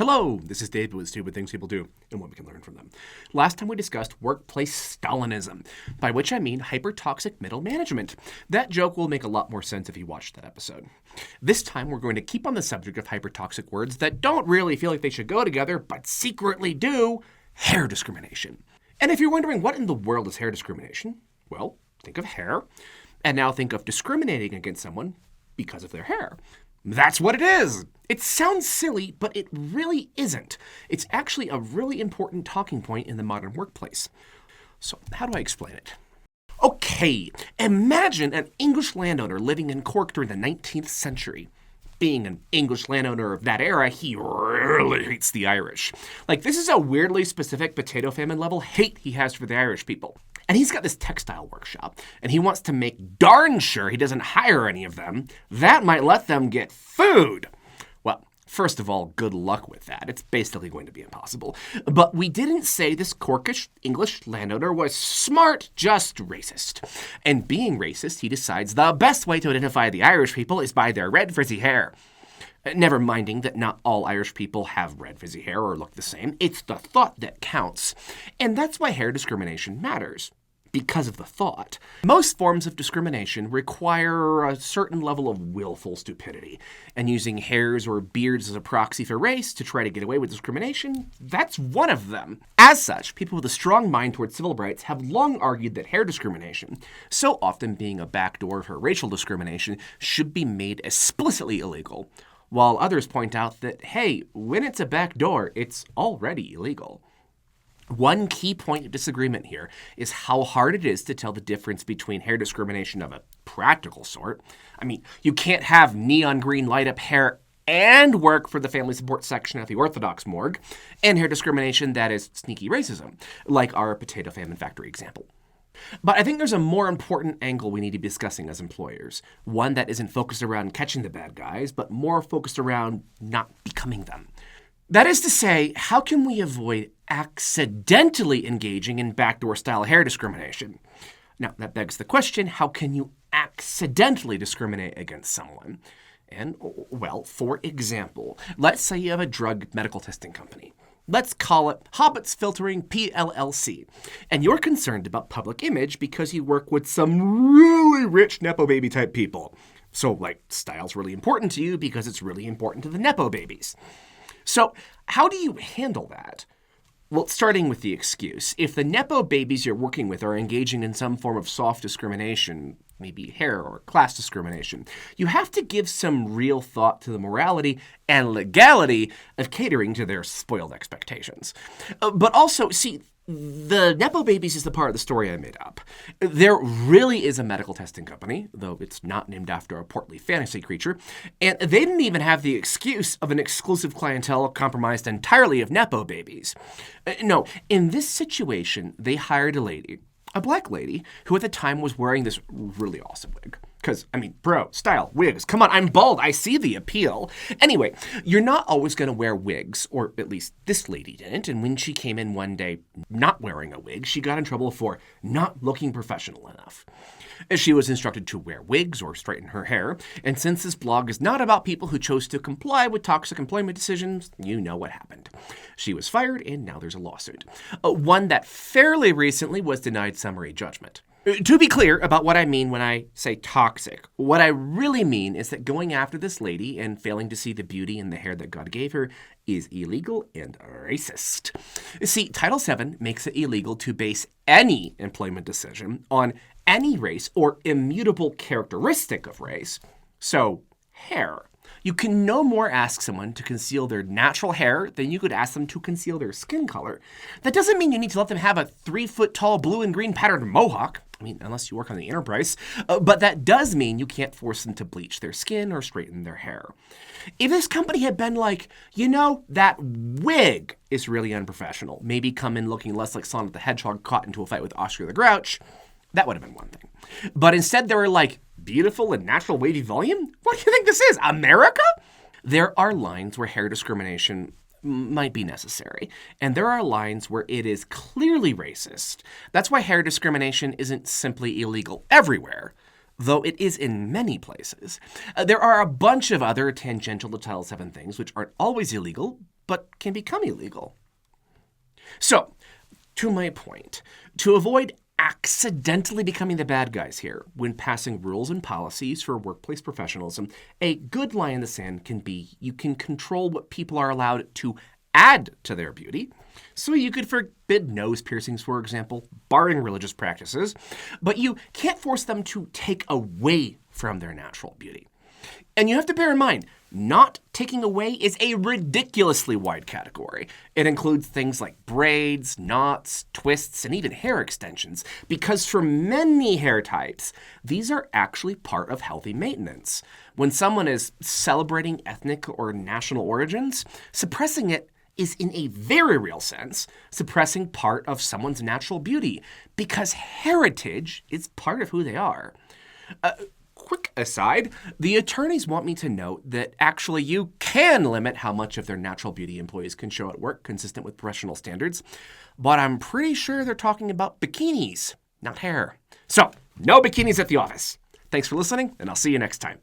Hello, this is David with Stupid Things People Do and what we can learn from them. Last time we discussed workplace Stalinism, by which I mean hyper-toxic middle management. That joke will make a lot more sense if you watched that episode. This time we're going to keep on the subject of hyper-toxic words that don't really feel like they should go together, but secretly do: hair discrimination. And if you're wondering what in the world is hair discrimination, well, think of hair, and now think of discriminating against someone because of their hair. That's what it is! It sounds silly, but it really isn't. It's actually a really important talking point in the modern workplace. So, how do I explain it? Okay, imagine an English landowner living in Cork during the 19th century. Being an English landowner of that era, he really hates the Irish. Like, this is a weirdly specific potato famine level hate he has for the Irish people. And he's got this textile workshop, and he wants to make darn sure he doesn't hire any of them. That might let them get food. Well, first of all, good luck with that. It's basically going to be impossible. But we didn't say this Corkish English landowner was smart, just racist. And being racist, he decides the best way to identify the Irish people is by their red frizzy hair. Never minding that not all Irish people have red frizzy hair or look the same. It's the thought that counts. And that's why hair discrimination matters. Because of the thought. Most forms of discrimination require a certain level of willful stupidity. And using hairs or beards as a proxy for race to try to get away with discrimination, that's one of them. As such, people with a strong mind towards civil rights have long argued that hair discrimination, so often being a backdoor for racial discrimination, should be made explicitly illegal. While others point out that, hey, when it's a backdoor, it's already illegal. One key point of disagreement here is how hard it is to tell the difference between hair discrimination of a practical sort. I mean, you can't have neon green light-up hair and work for the family support section at the Orthodox morgue, and hair discrimination that is sneaky racism, like our potato famine factory example. But I think there's a more important angle we need to be discussing as employers, one that isn't focused around catching the bad guys, but more focused around not becoming them. That is to say, how can we avoid accidentally engaging in backdoor-style hair discrimination? Now, that begs the question, how can you accidentally discriminate against someone? And, well, for example, let's say you have a drug medical testing company. Let's call it Hobbits Filtering PLLC. And you're concerned about public image because you work with some really rich Nepo baby type people. So, style's really important to you because it's really important to the Nepo babies. So how do you handle that? Well, starting with the excuse. If the Nepo babies you're working with are engaging in some form of soft discrimination, maybe hair or class discrimination, you have to give some real thought to the morality and legality of catering to their spoiled expectations. But also, see, the Nepo babies is the part of the story I made up. There really is a medical testing company, though it's not named after a portly fantasy creature, and they didn't even have the excuse of an exclusive clientele comprised entirely of Nepo babies. No, in this situation, they hired a lady, a black lady, who at the time was wearing this really awesome wig. Because, style, wigs. Come on, I'm bald. I see the appeal. Anyway, you're not always going to wear wigs, or at least this lady didn't. And when she came in one day not wearing a wig, she got in trouble for not looking professional enough. She was instructed to wear wigs or straighten her hair. And since this blog is not about people who chose to comply with toxic employment decisions, you know what happened. She was fired, and now there's a lawsuit. One that fairly recently was denied summary judgment. To be clear about what I mean when I say toxic, what I really mean is that going after this lady and failing to see the beauty in the hair that God gave her is illegal and racist. See, Title VII makes it illegal to base any employment decision on any race or immutable characteristic of race. So, hair. You can no more ask someone to conceal their natural hair than you could ask them to conceal their skin color. That doesn't mean you need to let them have a 3-foot-tall blue and green patterned mohawk. Unless you work on the Enterprise. But that does mean you can't force them to bleach their skin or straighten their hair. If this company had been like, that wig is really unprofessional, maybe come in looking less like Sonic the Hedgehog caught into a fight with Oscar the Grouch, that would have been one thing. But instead they were like, beautiful and natural wavy volume? What do you think this is, America? There are lines where hair discrimination might be necessary, and there are lines where it is clearly racist. That's why hair discrimination isn't simply illegal everywhere. though it is in many places. There are a bunch of other tangential to Title VII things which aren't always illegal, but can become illegal. So, to my point, to avoid accidentally becoming the bad guys here when passing rules and policies for workplace professionalism, a good line in the sand can be you can control what people are allowed to add to their beauty. So you could forbid nose piercings, for example, barring religious practices, but you can't force them to take away from their natural beauty. And you have to bear in mind, not taking away is a ridiculously wide category. It includes things like braids, knots, twists, and even hair extensions, because for many hair types, these are actually part of healthy maintenance. When someone is celebrating ethnic or national origins, suppressing it is, in a very real sense, suppressing part of someone's natural beauty, because heritage is part of who they are. Quick aside, the attorneys want me to note that actually you can limit how much of their natural beauty employees can show at work consistent with professional standards, but I'm pretty sure they're talking about bikinis, not hair. So, no bikinis at the office. Thanks for listening, and I'll see you next time.